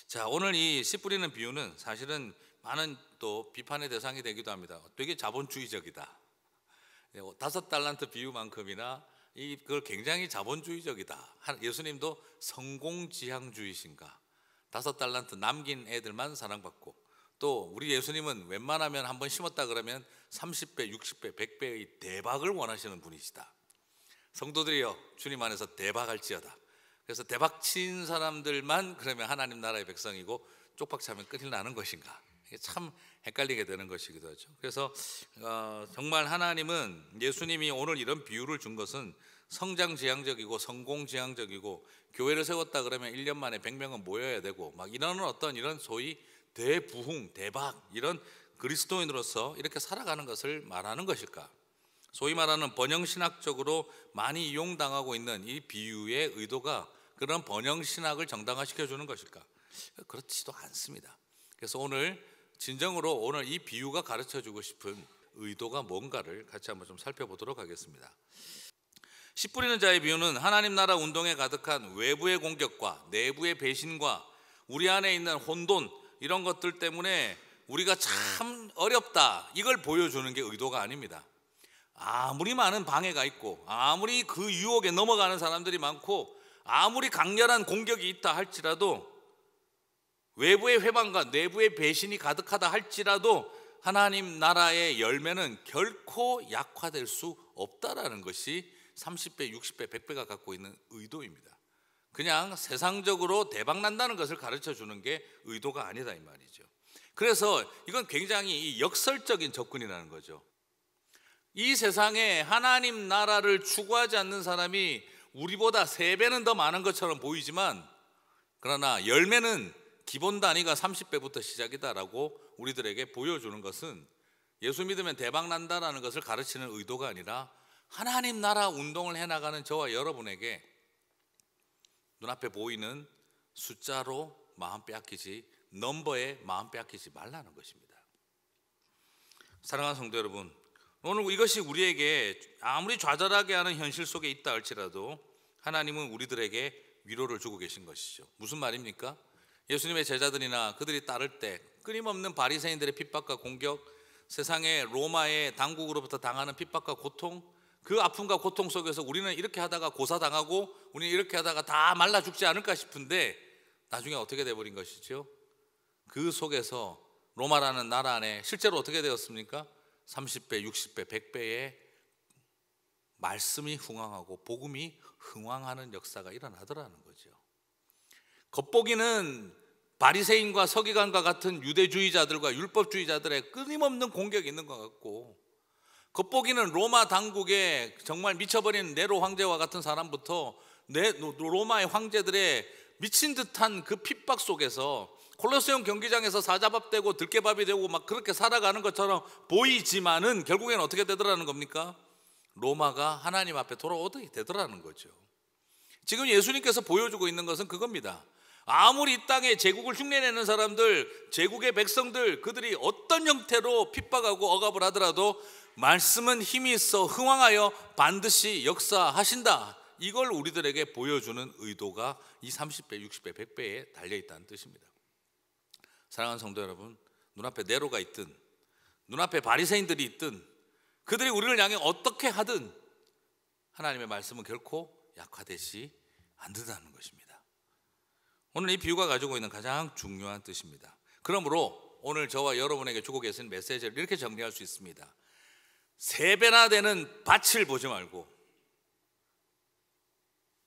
자, 오늘 이 씨 뿌리는 비유는 사실은 많은 또 비판의 대상이 되기도 합니다. 되게 자본주의적이다. 5달란트 비유만큼이나 그걸 굉장히 자본주의적이다. 예수님도 성공지향주의신가? 5달란트 남긴 애들만 사랑받고, 또 우리 예수님은 웬만하면 한번 심었다 그러면 30배, 60배, 100배의 대박을 원하시는 분이시다. 성도들이여, 주님 안에서 대박할지어다. 그래서 대박 친 사람들만 그러면 하나님 나라의 백성이고 쪽박 차면 끝이 나는 것인가? 이게 참 헷갈리게 되는 것이기도 하죠. 그래서 정말 하나님은, 예수님이 오늘 이런 비유를 준 것은 성장지향적이고 성공지향적이고, 교회를 세웠다 그러면 1년 만에 100명은 모여야 되고 막 이런 어떤 이런 소위 대부흥, 대박, 이런 그리스도인으로서 이렇게 살아가는 것을 말하는 것일까? 소위 말하는 번영신학적으로 많이 이용당하고 있는 이 비유의 의도가 그런 번영신학을 정당화시켜 주는 것일까? 그렇지도 않습니다. 그래서 오늘 진정으로 오늘 이 비유가 가르쳐 주고 싶은 의도가 뭔가를 같이 한번 좀 살펴보도록 하겠습니다. 씨 뿌리는 자의 비유는 하나님 나라 운동에 가득한 외부의 공격과 내부의 배신과 우리 안에 있는 혼돈, 이런 것들 때문에 우리가 참 어렵다, 이걸 보여주는 게 의도가 아닙니다. 아무리 많은 방해가 있고 아무리 그 유혹에 넘어가는 사람들이 많고 아무리 강렬한 공격이 있다 할지라도, 외부의 회방과 내부의 배신이 가득하다 할지라도 하나님 나라의 열매는 결코 약화될 수 없다라는 것이 30배, 60배, 100배가 갖고 있는 의도입니다. 그냥 세상적으로 대박 난다는 것을 가르쳐 주는 게 의도가 아니다 이 말이죠. 그래서 이건 굉장히 역설적인 접근이라는 거죠. 이 세상에 하나님 나라를 추구하지 않는 사람이 우리보다 3배는 더 많은 것처럼 보이지만, 그러나 열매는 기본 단위가 30배부터 시작이다라고 우리들에게 보여주는 것은, 예수 믿으면 대박 난다라는 것을 가르치는 의도가 아니라 하나님 나라 운동을 해나가는 저와 여러분에게 눈앞에 보이는 숫자로 마음 빼앗기지, 넘버에 마음 빼앗기지 말라는 것입니다. 사랑하는 성도 여러분, 오늘 이것이 우리에게 아무리 좌절하게 하는 현실 속에 있다 할지라도 하나님은 우리들에게 위로를 주고 계신 것이죠. 무슨 말입니까? 예수님의 제자들이나 그들이 따를 때 끊임없는 바리새인들의 핍박과 공격, 세상의 로마의 당국으로부터 당하는 핍박과 고통, 그 아픔과 고통 속에서 우리는 이렇게 하다가 고사당하고 우리는 이렇게 하다가 다 말라 죽지 않을까 싶은데, 나중에 어떻게 돼버린 것이죠? 그 속에서 로마라는 나라 안에 실제로 어떻게 되었습니까? 30배, 60배, 100배의 말씀이 흥왕하고 복음이 흥왕하는 역사가 일어나더라는 거죠. 겉보기는 바리새인과 서기관과 같은 유대주의자들과 율법주의자들의 끊임없는 공격이 있는 것 같고, 겉보기는 로마 당국의 정말 미쳐버린 네로 황제와 같은 사람부터 로마의 황제들의 미친 듯한 그 핍박 속에서 콜로세움 경기장에서 사자밥 되고 들깨밥이 되고 막 그렇게 살아가는 것처럼 보이지만은 결국에는 어떻게 되더라는 겁니까? 로마가 하나님 앞에 돌아오게 되더라는 거죠. 지금 예수님께서 보여주고 있는 것은 그겁니다. 아무리 이 땅에 제국을 흉내내는 사람들, 제국의 백성들, 그들이 어떤 형태로 핍박하고 억압을 하더라도 말씀은 힘이 있어 흥왕하여 반드시 역사하신다, 이걸 우리들에게 보여주는 의도가 이 30배, 60배, 100배에 달려있다는 뜻입니다. 사랑하는 성도 여러분, 눈앞에 네로가 있든 눈앞에 바리새인들이 있든 그들이 우리를 향해 어떻게 하든 하나님의 말씀은 결코 약화되지 않는다는 것입니다. 오늘 이 비유가 가지고 있는 가장 중요한 뜻입니다. 그러므로 오늘 저와 여러분에게 주고 계신 메시지를 이렇게 정리할 수 있습니다. 3배나 되는 밭을 보지 말고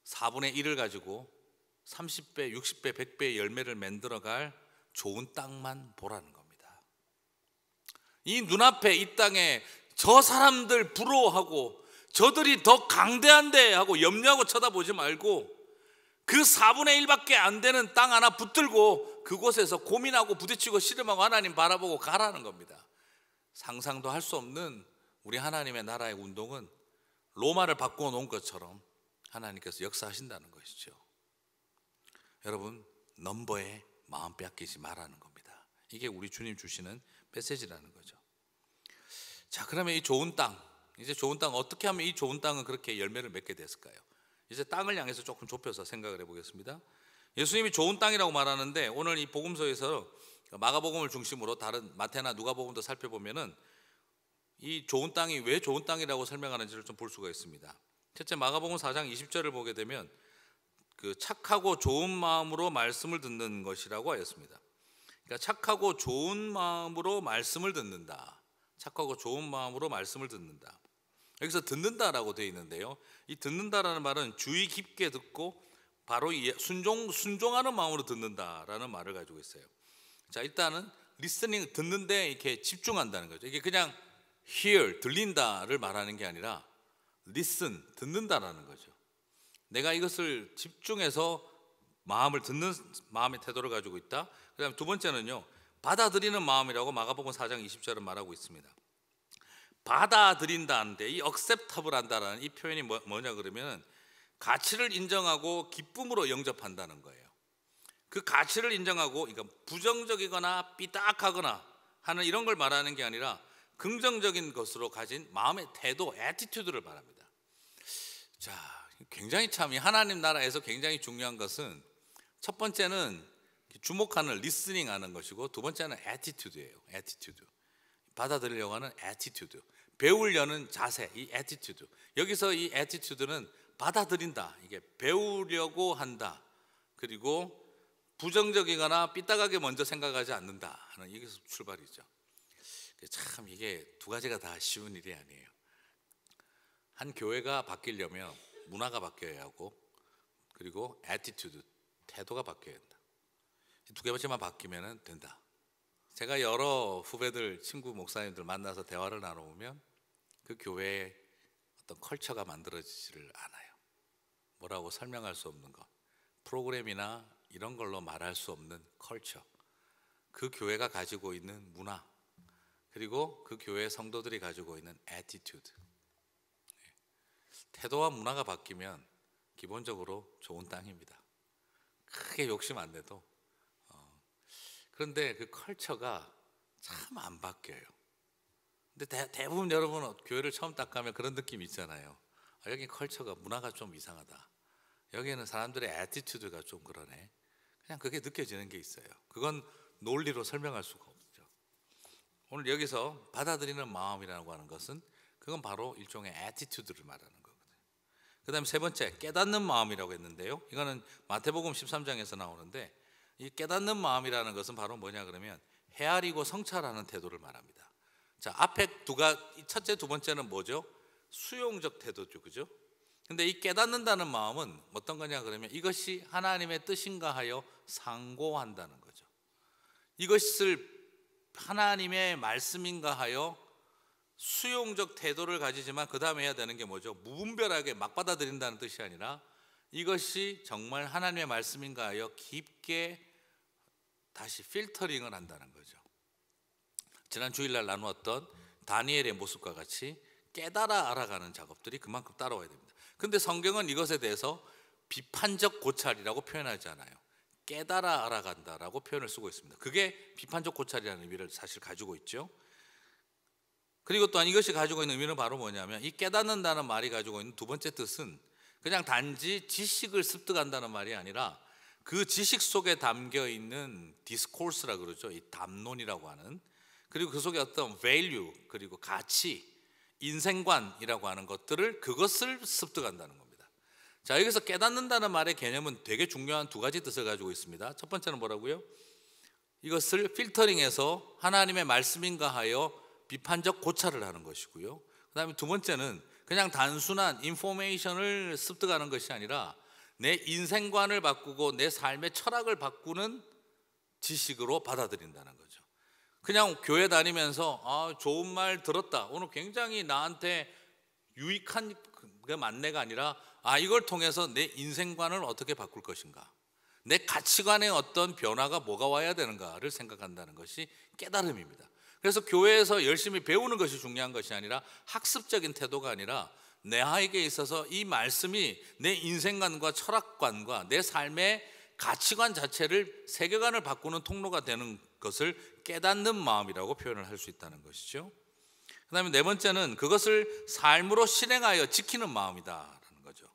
4분의 1을 가지고 30배, 60배, 100배의 열매를 만들어갈 좋은 땅만 보라는 겁니다. 이 눈앞에 이 땅에 저 사람들 부러워하고 저들이 더 강대한데 하고 염려하고 쳐다보지 말고, 그 4분의 1밖에 안 되는 땅 하나 붙들고 그곳에서 고민하고 부딪히고 씨름하고 하나님 바라보고 가라는 겁니다. 상상도 할 수 없는 우리 하나님의 나라의 운동은 로마를 바꾸어 놓은 것처럼 하나님께서 역사하신다는 것이죠. 여러분, 넘버에 마음 빼앗기지 말라는 겁니다. 이게 우리 주님 주시는 메시지라는 거죠. 자, 그러면 이 좋은 땅, 이제 좋은 땅, 어떻게 하면 이 좋은 땅은 그렇게 열매를 맺게 됐을까요? 이제 땅을 향해서 조금 좁혀서 생각을 해보겠습니다. 예수님이 좋은 땅이라고 말하는데 오늘 이 복음서에서 마가복음을 중심으로 다른 마태나 누가복음도 살펴보면은 이 좋은 땅이 왜 좋은 땅이라고 설명하는지를 좀 볼 수가 있습니다. 첫째, 마가복음 4장 20절을 보게 되면 그 착하고 좋은 마음으로 말씀을 듣는 것이라고 하였습니다. 그러니까 착하고 좋은 마음으로 말씀을 듣는다. 착하고 좋은 마음으로 말씀을 듣는다. 여기서 듣는다라고 되어 있는데요. 이 듣는다라는 말은 주의 깊게 듣고 바로 순종하는 마음으로 듣는다라는 말을 가지고 있어요. 자, 일단은 리스닝, 듣는데 이렇게 집중한다는 거죠. 이게 그냥 hear, 들린다를 말하는 게 아니라 listen, 듣는다라는 거죠. 내가 이것을 집중해서 마음을 듣는 마음의 태도를 가지고 있다. 그 다음에 두 번째는요, 받아들이는 마음이라고 마가복음 4장 20절은 말하고 있습니다. 받아들인다는데 이 acceptable 한다라는 이 표현이 뭐냐 그러면 가치를 인정하고 기쁨으로 영접한다는 거예요. 그 가치를 인정하고, 그러니까 부정적이거나 삐딱하거나 하는 이런 걸 말하는 게 아니라 긍정적인 것으로 가진 마음의 태도, 애티튜드를 말합니다. 자, 굉장히 참 이 하나님 나라에서 굉장히 중요한 것은 첫 번째는 주목하는 리스닝 하는 것이고 두 번째는 애티튜드예요. 애티튜드. 받아들이려고 하는 애티튜드. 배우려는 자세, 이 애티튜드. 여기서 이 애티튜드는 받아들인다. 이게 배우려고 한다. 그리고 부정적이거나 삐딱하게 먼저 생각하지 않는다 하는 여기서 출발이죠. 참 이게 두 가지가 다 쉬운 일이 아니에요. 한 교회가 바뀌려면 문화가 바뀌어야 하고 그리고 애티튜드, 태도가 바뀌어야 한다. 두 개만 바뀌면 된다. 제가 여러 후배들, 친구, 목사님들 만나서 대화를 나눠보면 그 교회에 어떤 컬처가 만들어지지를 않아요. 뭐라고 설명할 수 없는 것, 프로그램이나 이런 걸로 말할 수 없는 컬처, 그 교회가 가지고 있는 문화, 그리고 그 교회 성도들이 가지고 있는 애티튜드. 태도와 문화가 바뀌면 기본적으로 좋은 땅입니다. 크게 욕심 안 내도. 그런데 그 컬처가 참 안 바뀌어요. 근데 대부분 여러분 교회를 처음 딱 가면 그런 느낌 있잖아요. 여기 컬처가, 문화가 좀 이상하다. 여기는 사람들의 애티튜드가 좀 그러네. 그냥 그게 느껴지는 게 있어요. 그건 논리로 설명할 수가 없죠. 오늘 여기서 받아들이는 마음이라고 하는 것은 그건 바로 일종의 애티튜드를 말하는 거거든요. 그 다음에 세 번째, 깨닫는 마음이라고 했는데요. 이거는 마태복음 13장에서 나오는데 이 깨닫는 마음이라는 것은 바로 뭐냐 그러면 헤아리고 성찰하는 태도를 말합니다. 자, 앞에 첫째, 두 번째는 뭐죠? 수용적 태도죠, 그죠? 근데 이 깨닫는다는 마음은 어떤 거냐 그러면 이것이 하나님의 뜻인가 하여 상고한다는 거죠. 이것을 하나님의 말씀인가 하여 수용적 태도를 가지지만 그 다음에 해야 되는 게 뭐죠? 무분별하게 막 받아들인다는 뜻이 아니라 이것이 정말 하나님의 말씀인가 하여 깊게 다시 필터링을 한다는 거죠. 지난 주일날 나누었던 다니엘의 모습과 같이 깨달아 알아가는 작업들이 그만큼 따라와야 됩니다. 근데 성경은 이것에 대해서 비판적 고찰이라고 표현하지 않아요. 깨달아 알아간다라고 표현을 쓰고 있습니다. 그게 비판적 고찰이라는 의미를 사실 가지고 있죠. 그리고 또한 이것이 가지고 있는 의미는 바로 뭐냐면 이 깨닫는다는 말이 가지고 있는 두 번째 뜻은 그냥 단지 지식을 습득한다는 말이 아니라 그 지식 속에 담겨 있는 디스코스라 그러죠. 이 담론이라고 하는, 그리고 그 속에 어떤 value, 그리고 가치, 인생관이라고 하는 그것을 습득한다는 겁니다. 자, 여기서 깨닫는다는 말의 개념은 되게 중요한 두 가지 뜻을 가지고 있습니다. 첫 번째는 뭐라고요? 이것을 필터링해서 하나님의 말씀인가 하여 비판적 고찰을 하는 것이고요. 그 다음에 두 번째는 그냥 단순한 인포메이션을 습득하는 것이 아니라 내 인생관을 바꾸고 내 삶의 철학을 바꾸는 지식으로 받아들인다는 거죠. 그냥 교회 다니면서 좋은 말 들었다, 오늘 굉장히 나한테 유익한 그 만내가 아니라 이걸 통해서 내 인생관을 어떻게 바꿀 것인가, 내 가치관에 어떤 변화가 뭐가 와야 되는가를 생각한다는 것이 깨달음입니다. 그래서 교회에서 열심히 배우는 것이 중요한 것이 아니라 학습적인 태도가 아니라 내에게 있어서 이 말씀이 내 인생관과 철학관과 내 삶의 가치관 자체를, 세계관을 바꾸는 통로가 되는 것을 깨닫는 마음이라고 표현을 할 수 있다는 것이죠. 그 다음에 네 번째는 그것을 삶으로 실행하여 지키는 마음이다라는 거죠.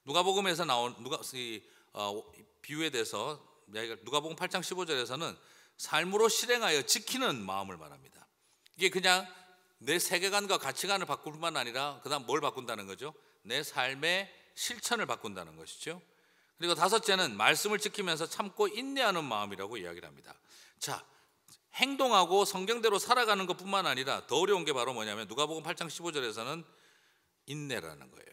누가복음에서 나온 비유에 대해서 누가복음 8장 15절에서는 삶으로 실행하여 지키는 마음을 말합니다. 이게 그냥 내 세계관과 가치관을 바꿀 뿐만 아니라 그다음 뭘 바꾼다는 거죠? 내 삶의 실천을 바꾼다는 것이죠. 그리고 다섯째는 말씀을 지키면서 참고 인내하는 마음이라고 이야기를 합니다. 자, 행동하고 성경대로 살아가는 것뿐만 아니라 더 어려운 게 바로 뭐냐면 누가복음 8장 15절에서는 인내라는 거예요.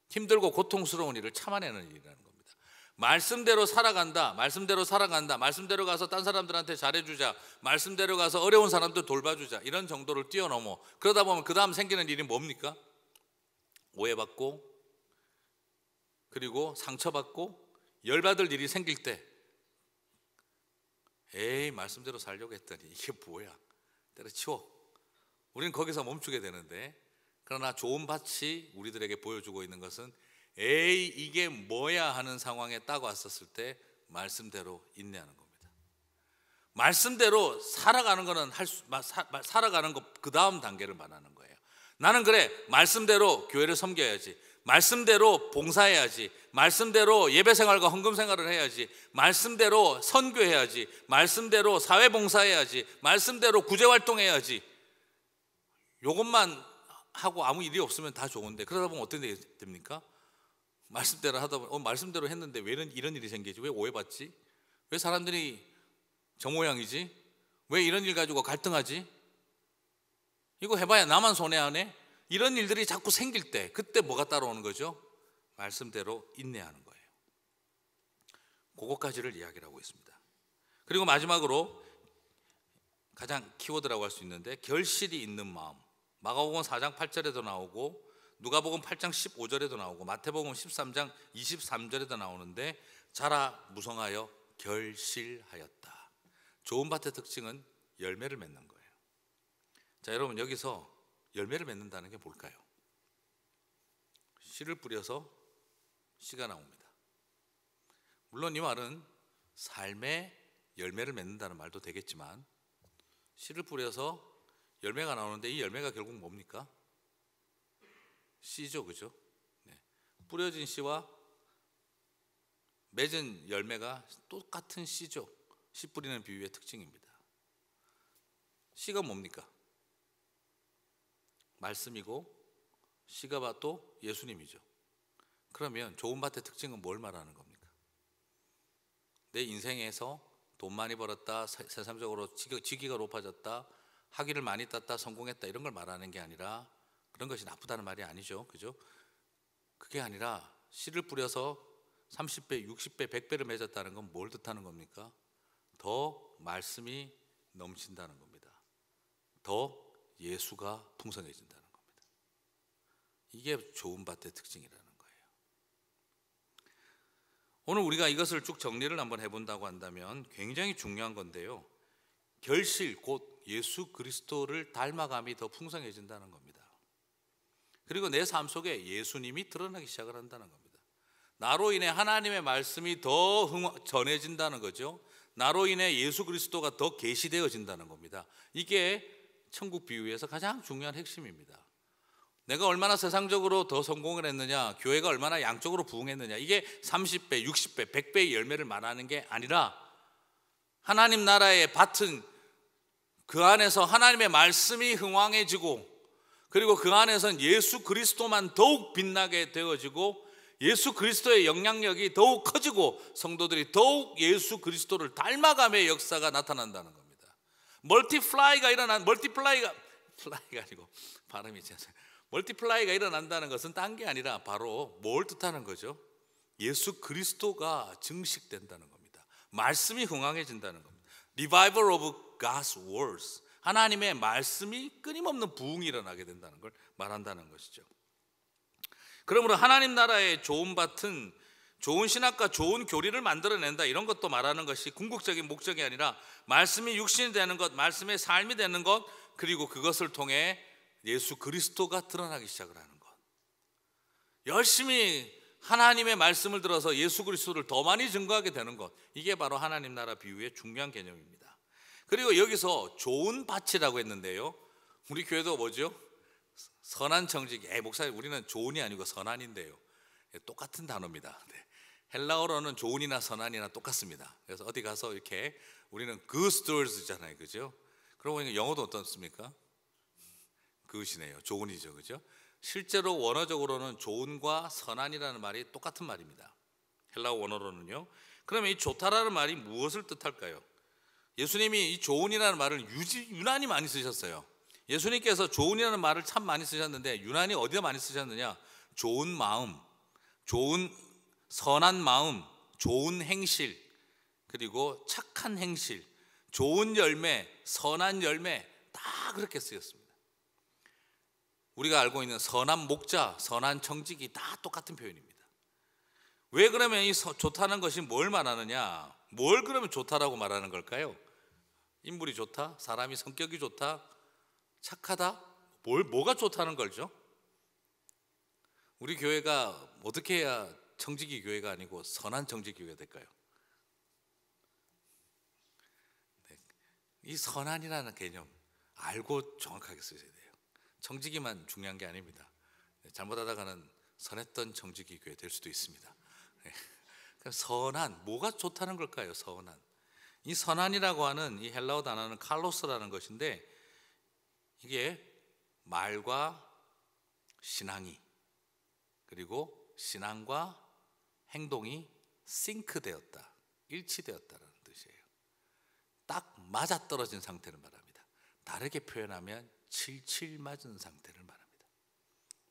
힘들고 고통스러운 일을 참아내는 일이라는 겁니다. 말씀대로 살아간다, 말씀대로 가서 딴 사람들한테 잘해주자, 말씀대로 가서 어려운 사람들 돌봐주자, 이런 정도를 뛰어넘어 그러다 보면 그 다음 생기는 일이 뭡니까? 오해받고, 그리고 상처받고, 열받을 일이 생길 때 에이, 말씀대로 살려고 했더니 이게 뭐야, 때려치워. 우리는 거기서 멈추게 되는데, 그러나 좋은 밭이 우리들에게 보여주고 있는 것은 에이, 이게 뭐야 하는 상황에 딱 왔었을 때 말씀대로 인내하는 겁니다. 말씀대로 살아가는 거는 살아가는 것 그 다음 단계를 말하는 거예요. 나는 그래, 말씀대로 교회를 섬겨야지, 말씀대로 봉사해야지, 말씀대로 예배생활과 헌금생활을 해야지, 말씀대로 선교해야지, 말씀대로 사회봉사해야지, 말씀대로 구제활동해야지, 이것만 하고 아무 일이 없으면 다 좋은데, 그러다 보면 어떻게 됩니까? 말씀대로 하다 보면 말씀대로 했는데 왜 이런 일이 생기지? 왜 오해받지? 왜 사람들이 저 모양이지? 왜 이런 일 가지고 갈등하지? 이거 해봐야 나만 손해하네? 이런 일들이 자꾸 생길 때, 그때 뭐가 따라오는 거죠? 말씀대로 인내하는 거예요. 그것까지를 이야기를 하고 있습니다. 그리고 마지막으로 가장 키워드라고 할 수 있는데, 결실이 있는 마음. 마가복음 4장 8절에도 나오고, 누가복음 8장 15절에도 나오고, 마태복음 13장 23절에도 나오는데, 자라 무성하여 결실하였다. 좋은 밭의 특징은 열매를 맺는 거예요. 자, 여러분, 여기서 열매를 맺는다는 게 뭘까요? 씨를 뿌려서 씨가 나옵니다. 물론 이 말은 삶에 열매를 맺는다는 말도 되겠지만, 씨를 뿌려서 열매가 나오는데 이 열매가 결국 뭡니까? 씨죠, 그죠? 네. 뿌려진 씨와 맺은 열매가 똑같은 씨죠. 씨 뿌리는 비유의 특징입니다. 씨가 뭡니까? 말씀이고, 씨가 또 예수님이죠. 그러면 좋은 밭의 특징은 뭘 말하는 겁니까? 내 인생에서 돈 많이 벌었다, 세상적으로 직위가 높아졌다, 학위를 많이 땄다, 성공했다, 이런 걸 말하는 게 아니라, 그런 것이 나쁘다는 말이 아니죠, 그죠? 그게 아니라 씨를 뿌려서 30배, 60배, 100배를 맺었다는 건 뭘 뜻하는 겁니까? 더 말씀이 넘친다는 겁니다. 더 예수가 풍성해진다는 겁니다. 이게 좋은 밭의 특징이라는 거예요. 오늘 우리가 이것을 쭉 정리를 한번 해본다고 한다면 굉장히 중요한 건데요, 결실, 곧 예수 그리스도를 닮아감이 더 풍성해진다는 겁니다. 그리고 내 삶 속에 예수님이 드러나기 시작을 한다는 겁니다. 나로 인해 하나님의 말씀이 더 전해진다는 거죠. 나로 인해 예수 그리스도가 더 계시되어진다는 겁니다. 이게 천국 비유에서 가장 중요한 핵심입니다. 내가 얼마나 세상적으로 더 성공을 했느냐, 교회가 얼마나 양적으로 부흥했느냐, 이게 30배, 60배, 100배의 열매를 말하는 게 아니라, 하나님 나라의 밭은 그 안에서 하나님의 말씀이 흥왕해지고, 그리고 그 안에서는 예수 그리스도만 더욱 빛나게 되어지고, 예수 그리스도의 영향력이 더욱 커지고, 성도들이 더욱 예수 그리스도를 닮아감의 역사가 나타난다는 겁니다. 멀티플라이가 아니고 발음이 제가 멀티플라이가 일어난다는 것은 딴 게 아니라 바로 뭘 뜻하는 거죠? 예수 그리스도가 증식된다는 겁니다. 말씀이 흥황해진다는 겁니다. Revival of God's words. 하나님의 말씀이 끊임없는 부흥이 일어나게 된다는 걸 말한다는 것이죠. 그러므로 하나님 나라의 좋은 밭은 좋은 신학과 좋은 교리를 만들어낸다, 이런 것도 말하는 것이 궁극적인 목적이 아니라, 말씀이 육신이 되는 것, 말씀의 삶이 되는 것, 그리고 그것을 통해 예수 그리스도가 드러나기 시작을 하는 것. 열심히 하나님의 말씀을 들어서 예수 그리스도를 더 많이 증거하게 되는 것, 이게 바로 하나님 나라 비유의 중요한 개념입니다. 그리고 여기서 좋은 밭이라고 했는데요, 우리 교회도 뭐죠? 선한 청지기. 목사님, 우리는 좋은이 아니고 선한인데요. 똑같은 단어입니다. 네. 헬라어로는 좋은이나 선한이나 똑같습니다. 그래서 어디 가서 이렇게 우리는 good stories,잖아요, 그죠? 그러고 보니까 영어도 어떻습니까? 그것이네요. 좋은이죠, 그죠? 실제로 원어적으로는 좋은과 선한이라는 말이 똑같은 말입니다. 헬라어 원어로는요. 그러면 이 좋다라는 말이 무엇을 뜻할까요? 예수님이 이 좋은이라는 말을 유난히 많이 쓰셨어요. 예수님께서 좋은이라는 말을 참 많이 쓰셨는데 유난히 어디다 많이 쓰셨느냐? 좋은 마음, 좋은 선한 마음, 좋은 행실, 그리고 착한 행실, 좋은 열매, 선한 열매, 다 그렇게 쓰였습니다. 우리가 알고 있는 선한 목자, 선한 청지기 다 똑같은 표현입니다. 왜 그러면 이 좋다는 것이 뭘 말하느냐? 뭘 그러면 좋다라고 말하는 걸까요? 인물이 좋다? 사람이 성격이 좋다? 착하다? 뭐가 좋다는 걸죠? 우리 교회가 어떻게 해야 청지기 교회가 아니고 선한 청지기 교회가 될까요? 네. 이 선한이라는 개념 알고 정확하게 쓰셔야 돼요. 청지기만 중요한 게 아닙니다. 잘못하다가는 선했던 청지기 교회 될 수도 있습니다. 네. 선한, 뭐가 좋다는 걸까요? 선한. 이 선한이라고 하는 이 헬라어 단어는 칼로스라는 것인데, 이게 말과 신앙이, 그리고 신앙과 행동이 싱크되었다, 일치되었다라는 뜻이에요. 딱 맞아떨어진 상태를 말합니다. 다르게 표현하면 칠칠 맞은 상태를 말합니다.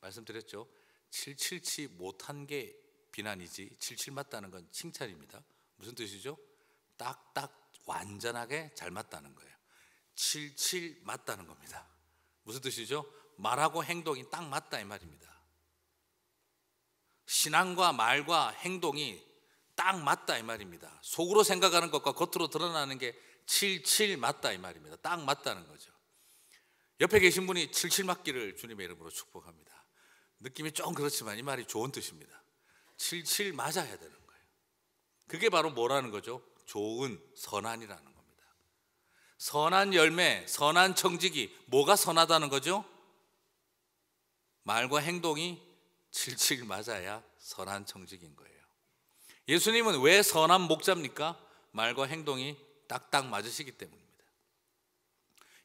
말씀드렸죠? 칠칠치 못한 게 비난이지 칠칠 맞다는 건 칭찬입니다. 무슨 뜻이죠? 딱딱 완전하게 잘 맞다는 거예요. 칠칠 맞다는 겁니다. 무슨 뜻이죠? 말하고 행동이 딱 맞다 이 말입니다. 신앙과 말과 행동이 딱 맞다 이 말입니다. 속으로 생각하는 것과 겉으로 드러나는 게 칠칠 맞다 이 말입니다. 딱 맞다는 거죠. 옆에 계신 분이 칠칠 맞기를 주님의 이름으로 축복합니다. 느낌이 좀 그렇지만 이 말이 좋은 뜻입니다. 칠칠 맞아야 되는 거예요. 그게 바로 뭐라는 거죠? 좋은, 선한이라는 겁니다. 선한 열매, 선한 청지기, 뭐가 선하다는 거죠? 말과 행동이 칠칠 맞아야 선한 청지기인 거예요. 예수님은 왜 선한 목자입니까? 말과 행동이 딱딱 맞으시기 때문입니다.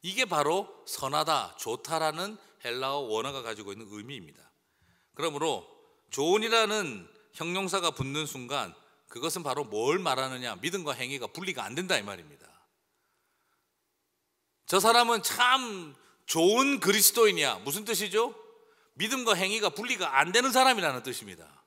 이게 바로 선하다, 좋다라는 헬라어 원어가 가지고 있는 의미입니다. 그러므로 좋은이라는 형용사가 붙는 순간 그것은 바로 뭘 말하느냐? 믿음과 행위가 분리가 안 된다 이 말입니다. 저 사람은 참 좋은 그리스도인이야. 무슨 뜻이죠? 믿음과 행위가 분리가 안 되는 사람이라는 뜻입니다.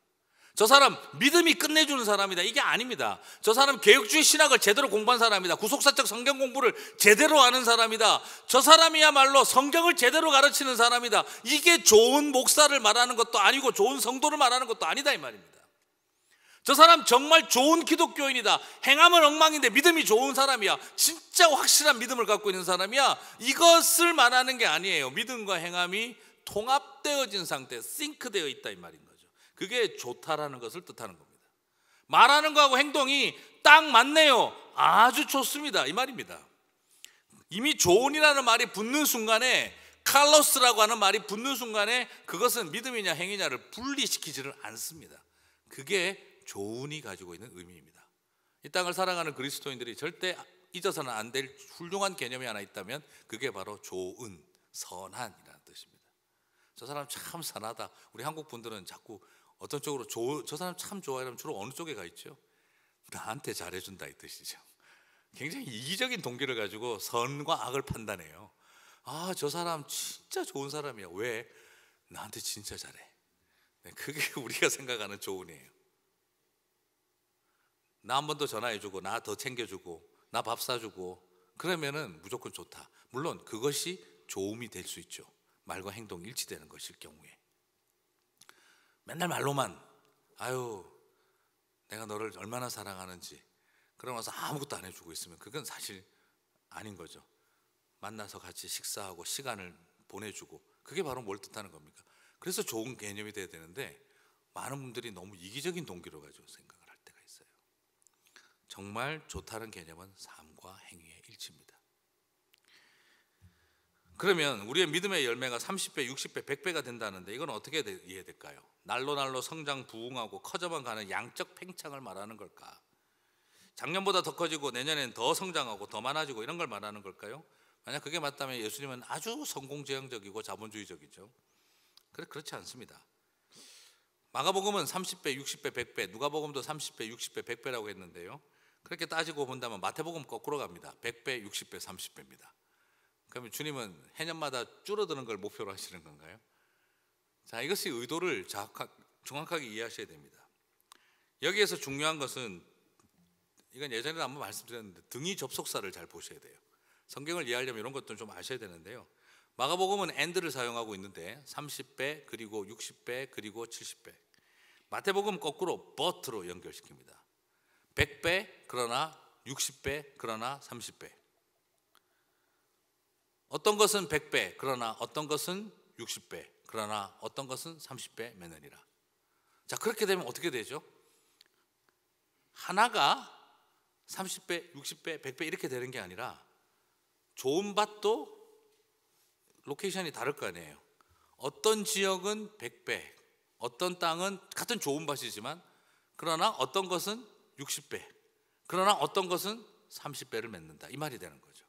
저 사람 믿음이 끝내주는 사람이다, 이게 아닙니다. 저 사람 개혁주의 신학을 제대로 공부한 사람이다. 구속사적 성경 공부를 제대로 하는 사람이다. 저 사람이야말로 성경을 제대로 가르치는 사람이다. 이게 좋은 목사를 말하는 것도 아니고 좋은 성도를 말하는 것도 아니다 이 말입니다. 저 사람 정말 좋은 기독교인이다. 행함은 엉망인데 믿음이 좋은 사람이야. 진짜 확실한 믿음을 갖고 있는 사람이야. 이것을 말하는 게 아니에요. 믿음과 행함이 통합되어진 상태, 싱크되어 있다 이 말인 거죠. 그게 좋다라는 것을 뜻하는 겁니다. 말하는 거하고 행동이 딱 맞네요. 아주 좋습니다 이 말입니다. 이미 좋은이라는 말이 붙는 순간에, 칼로스라고 하는 말이 붙는 순간에 그것은 믿음이냐 행위냐를 분리시키지를 않습니다. 그게 좋은이 가지고 있는 의미입니다. 이 땅을 살아가는 그리스도인들이 절대 잊어서는 안 될 훌륭한 개념이 하나 있다면 그게 바로 좋은, 선한이라는 뜻입니다. 저 사람 참 선하다. 우리 한국 분들은 자꾸 어떤 쪽으로 저 사람 참 좋아요 하면 주로 어느 쪽에 가 있죠? 나한테 잘해준다 이 뜻이죠. 굉장히 이기적인 동기를 가지고 선과 악을 판단해요. 아, 저 사람 진짜 좋은 사람이야. 왜? 나한테 진짜 잘해. 네, 그게 우리가 생각하는 좋은이에요. 나 한 번 더 전화해주고, 나 더 챙겨주고, 나 밥 사주고, 그러면은 무조건 좋다. 물론 그것이 좋음이 될 수 있죠. 말과 행동이 일치되는 것일 경우에. 맨날 말로만 아유 내가 너를 얼마나 사랑하는지 그러면서 아무것도 안 해주고 있으면 그건 사실 아닌 거죠. 만나서 같이 식사하고 시간을 보내주고, 그게 바로 뭘 뜻하는 겁니까? 그래서 좋은 개념이 돼야 되는데 많은 분들이 너무 이기적인 동기로 가지고 생각을 할 때가 있어요. 정말 좋다는 개념은 삶과 행위의 일치입니다. 그러면 우리의 믿음의 열매가 30배, 60배, 100배가 된다는데 이건 어떻게 이해될까요? 날로 성장 부흥하고 커져만 가는 양적 팽창을 말하는 걸까? 작년보다 더 커지고 내년에는 더 성장하고 더 많아지고 이런 걸 말하는 걸까요? 만약 그게 맞다면 예수님은 아주 성공지향적이고 자본주의적이죠. 그렇지 않습니다. 마가복음은 30배, 60배, 100배, 누가복음도 30배, 60배, 100배라고 했는데요. 그렇게 따지고 본다면 마태복음 거꾸로 갑니다. 100배, 60배, 30배입니다. 그러면 주님은 해년마다 줄어드는 걸 목표로 하시는 건가요? 자, 이것이 의도를 정확하게 이해하셔야 됩니다. 여기에서 중요한 것은, 이건 예전에도 한번 말씀드렸는데, 등위 접속사를 잘 보셔야 돼요. 성경을 이해하려면 이런 것도 좀 아셔야 되는데요. 마가복음은 and를 사용하고 있는데 30배, 그리고 60배, 그리고 70배. 마태복음 거꾸로 but로 연결시킵니다. 100배 그러나 60배 그러나 30배. 어떤 것은 100배 그러나 어떤 것은 60배 그러나 어떤 것은 30배 매느니라. 자, 그렇게 되면 어떻게 되죠? 하나가 30배, 60배, 100배 이렇게 되는 게 아니라 좋은 밭도 로케이션이 다를 거 아니에요. 어떤 지역은 100배, 어떤 땅은 같은 좋은 밭이지만 그러나 어떤 것은 60배, 그러나 어떤 것은 30배를 맺는다, 이 말이 되는 거죠.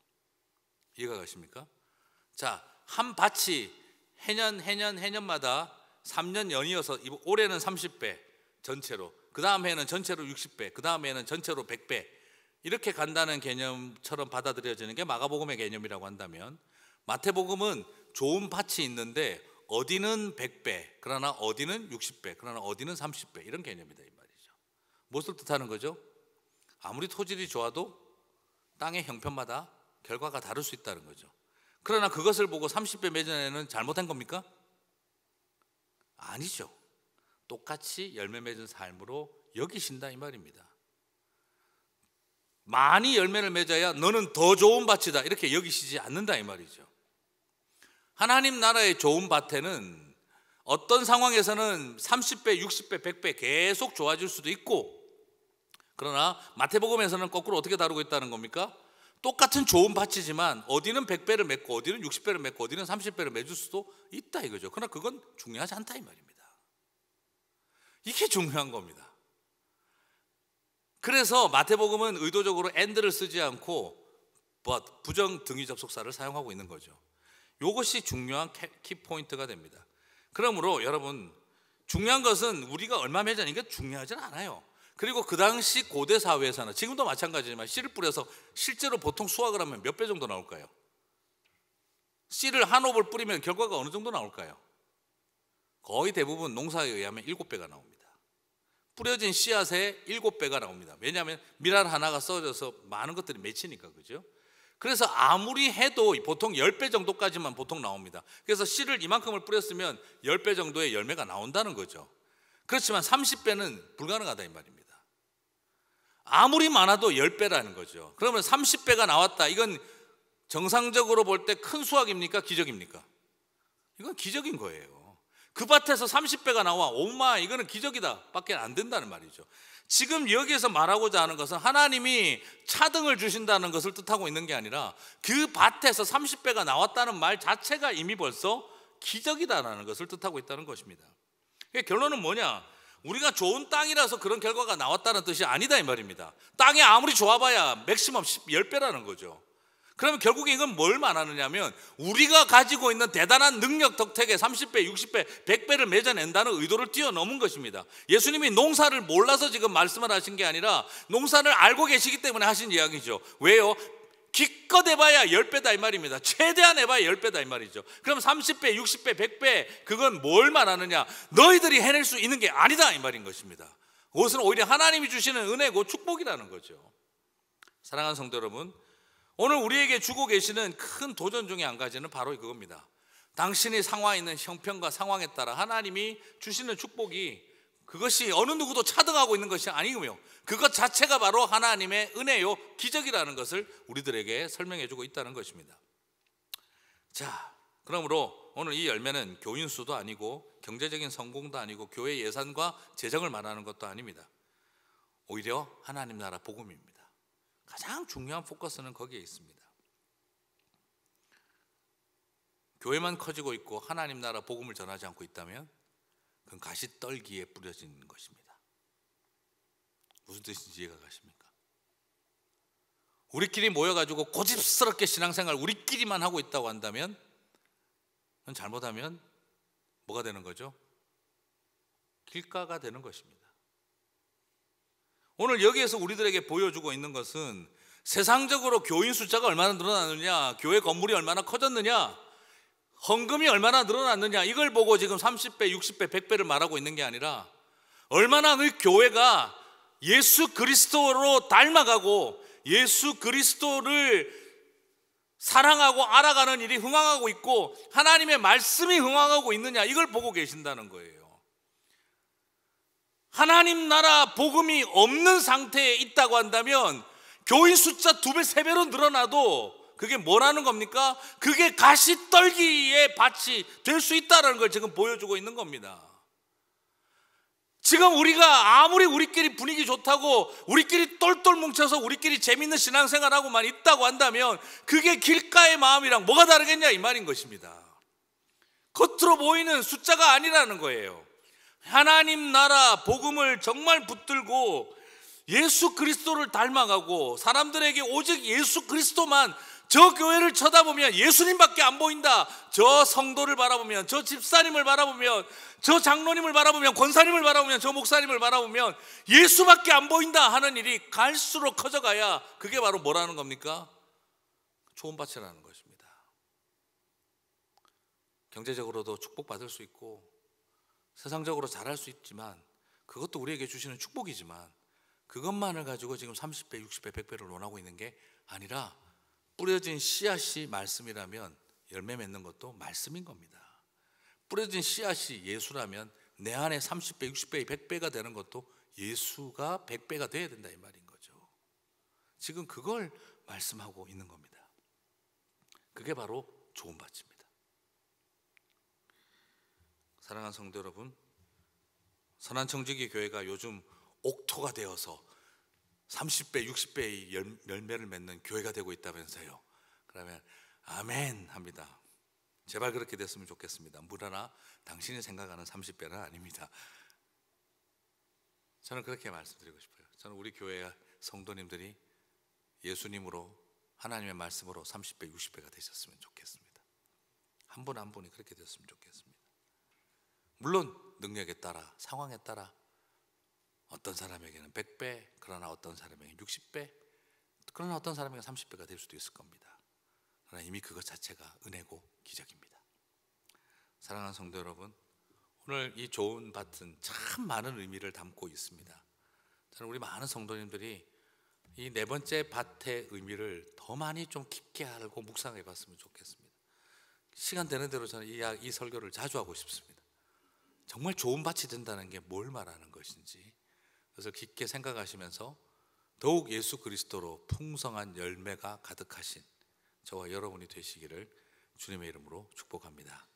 이해가 가십니까? 자, 한 밭이 해년마다 3년 연이어서 올해는 30배 전체로, 그 다음 해는 전체로 60배, 그 다음 해는 전체로 100배 이렇게 간다는 개념처럼 받아들여지는 게 마가복음의 개념이라고 한다면, 마태복음은 좋은 밭이 있는데 어디는 100배 그러나 어디는 60배 그러나 어디는 30배 이런 개념이다, 이 말이죠. 무엇을 뜻하는 거죠? 아무리 토질이 좋아도 땅의 형편마다 결과가 다를 수 있다는 거죠. 그러나 그것을 보고 30배 맺어내는 잘못한 겁니까? 아니죠. 똑같이 열매 맺은 삶으로 여기신다, 이 말입니다. 많이 열매를 맺어야 너는 더 좋은 밭이다 이렇게 여기시지 않는다, 이 말이죠. 하나님 나라의 좋은 밭에는 어떤 상황에서는 30배, 60배, 100배 계속 좋아질 수도 있고, 그러나 마태복음에서는 거꾸로 어떻게 다루고 있다는 겁니까? 똑같은 좋은 밭이지만 어디는 100배를 맺고 어디는 60배를 맺고 어디는 30배를 맺을 수도 있다 이거죠. 그러나 그건 중요하지 않다, 이 말입니다. 이게 중요한 겁니다. 그래서 마태복음은 의도적으로 and를 쓰지 않고 but, 부정 등위 접속사를 사용하고 있는 거죠. 이것이 중요한 키포인트가 됩니다. 그러므로 여러분, 중요한 것은 우리가 얼마 맺는 게 중요하진 않아요. 그리고 그 당시 고대 사회에서는, 지금도 마찬가지지만, 씨를 뿌려서 실제로 보통 수확을 하면 몇 배 정도 나올까요? 씨를 한 옵을 뿌리면 결과가 어느 정도 나올까요? 거의 대부분 농사에 의하면 7배가 나옵니다. 뿌려진 씨앗에 7배가 나옵니다. 왜냐하면 밀알 하나가 써져서 많은 것들이 맺히니까, 그죠? 그래서 아무리 해도 보통 10배 정도까지만 보통 나옵니다. 그래서 씨를 이만큼을 뿌렸으면 10배 정도의 열매가 나온다는 거죠. 그렇지만 30배는 불가능하다, 이 말입니다. 아무리 많아도 10배라는 거죠. 그러면 30배가 나왔다, 이건 정상적으로 볼 때 큰 수확입니까? 기적입니까? 이건 기적인 거예요. 그 밭에서 30배가 나와, 오마, 이거는 기적이다 밖에 안 된다는 말이죠. 지금 여기에서 말하고자 하는 것은 하나님이 차등을 주신다는 것을 뜻하고 있는 게 아니라 그 밭에서 30배가 나왔다는 말 자체가 이미 벌써 기적이다라는 것을 뜻하고 있다는 것입니다. 결론은 뭐냐? 우리가 좋은 땅이라서 그런 결과가 나왔다는 뜻이 아니다, 이 말입니다. 땅이 아무리 좋아봐야 맥시멈 10배라는 거죠. 그러면 결국에 이건 뭘 말하느냐면, 우리가 가지고 있는 대단한 능력 덕택에 30배, 60배, 100배를 맺어낸다는 의도를 뛰어넘은 것입니다. 예수님이 농사를 몰라서 지금 말씀을 하신 게 아니라 농사를 알고 계시기 때문에 하신 이야기죠. 왜요? 기껏 해봐야 10배다 이 말입니다. 최대한 해봐야 10배다 이 말이죠. 그럼 30배, 60배, 100배, 그건 뭘 말하느냐? 너희들이 해낼 수 있는 게 아니다 이 말인 것입니다. 그것은 오히려 하나님이 주시는 은혜고 축복이라는 거죠. 사랑하는 성도 여러분, 오늘 우리에게 주고 계시는 큰 도전 중에 한 가지는 바로 그겁니다. 당신이 상황에 있는 형편과 상황에 따라 하나님이 주시는 축복이, 그것이 어느 누구도 차등하고 있는 것이 아니고요, 그것 자체가 바로 하나님의 은혜요, 기적이라는 것을 우리들에게 설명해 주고 있다는 것입니다. 자, 그러므로 오늘 이 열매는 교인 수도 아니고 경제적인 성공도 아니고 교회 예산과 재정을 말하는 것도 아닙니다. 오히려 하나님 나라 복음입니다. 가장 중요한 포커스는 거기에 있습니다. 교회만 커지고 있고 하나님 나라 복음을 전하지 않고 있다면 그건 가시떨기에 뿌려진 것입니다. 무슨 뜻인지 이해가 가십니까? 우리끼리 모여가지고 고집스럽게 신앙생활 우리끼리만 하고 있다고 한다면 그건 잘못하면 뭐가 되는 거죠? 길가가 되는 것입니다. 오늘 여기에서 우리들에게 보여주고 있는 것은 세상적으로 교인 숫자가 얼마나 늘어났느냐, 교회 건물이 얼마나 커졌느냐, 헌금이 얼마나 늘어났느냐, 이걸 보고 지금 30배, 60배, 100배를 말하고 있는 게 아니라 얼마나 그 교회가 예수 그리스도로 닮아가고 예수 그리스도를 사랑하고 알아가는 일이 흥황하고 있고 하나님의 말씀이 흥황하고 있느냐, 이걸 보고 계신다는 거예요. 하나님 나라 복음이 없는 상태에 있다고 한다면 교인 숫자 2배, 3배로 늘어나도 그게 뭐라는 겁니까? 그게 가시떨기의 밭이 될 수 있다는 걸 지금 보여주고 있는 겁니다. 지금 우리가 아무리 우리끼리 분위기 좋다고 우리끼리 똘똘 뭉쳐서 우리끼리 재밌는 신앙생활하고만 있다고 한다면 그게 길가의 마음이랑 뭐가 다르겠냐, 이 말인 것입니다. 겉으로 보이는 숫자가 아니라는 거예요. 하나님 나라 복음을 정말 붙들고 예수 그리스도를 닮아가고 사람들에게 오직 예수 그리스도만, 저 교회를 쳐다보면 예수님밖에 안 보인다, 저 성도를 바라보면, 저 집사님을 바라보면, 저 장로님을 바라보면, 권사님을 바라보면, 저 목사님을 바라보면 예수밖에 안 보인다 하는 일이 갈수록 커져가야 그게 바로 뭐라는 겁니까? 좋은 밭이라는 것입니다. 경제적으로도 축복받을 수 있고 세상적으로 잘할 수 있지만 그것도 우리에게 주시는 축복이지만 그것만을 가지고 지금 30배, 60배, 100배를 논하고 있는 게 아니라 뿌려진 씨앗이 말씀이라면 열매 맺는 것도 말씀인 겁니다. 뿌려진 씨앗이 예수라면 내 안에 30배, 60배, 100배가 되는 것도 예수가 100배가 돼야 된다, 이 말인 거죠. 지금 그걸 말씀하고 있는 겁니다. 그게 바로 좋은 밭입니다. 사랑하는 성도 여러분, 선한청지기 교회가 요즘 옥토가 되어서 30배, 60배의 열매를 맺는 교회가 되고 있다면서요. 그러면 아멘 합니다. 제발 그렇게 됐으면 좋겠습니다. 무라나 당신이 생각하는 30배는 아닙니다. 저는 그렇게 말씀드리고 싶어요. 저는 우리 교회 성도님들이 예수님으로, 하나님의 말씀으로 30배, 60배가 되셨으면 좋겠습니다. 한 분 한 분이 그렇게 됐으면 좋겠습니다. 물론 능력에 따라, 상황에 따라 어떤 사람에게는 100배, 그러나 어떤 사람에게는 60배, 그러나 어떤 사람에게는 30배가 될 수도 있을 겁니다. 그러나 이미 그것 자체가 은혜고 기적입니다. 사랑하는 성도 여러분, 오늘 이 좋은 밭은 참 많은 의미를 담고 있습니다. 저는 우리 많은 성도님들이 이 네 번째 밭의 의미를 더 많이 좀 깊게 알고 묵상해 봤으면 좋겠습니다. 시간 되는 대로 저는 이 설교를 자주 하고 싶습니다. 정말 좋은 밭이 된다는 게 뭘 말하는 것인지, 그래서 깊게 생각하시면서 더욱 예수 그리스도로 풍성한 열매가 가득하신 저와 여러분이 되시기를 주님의 이름으로 축복합니다.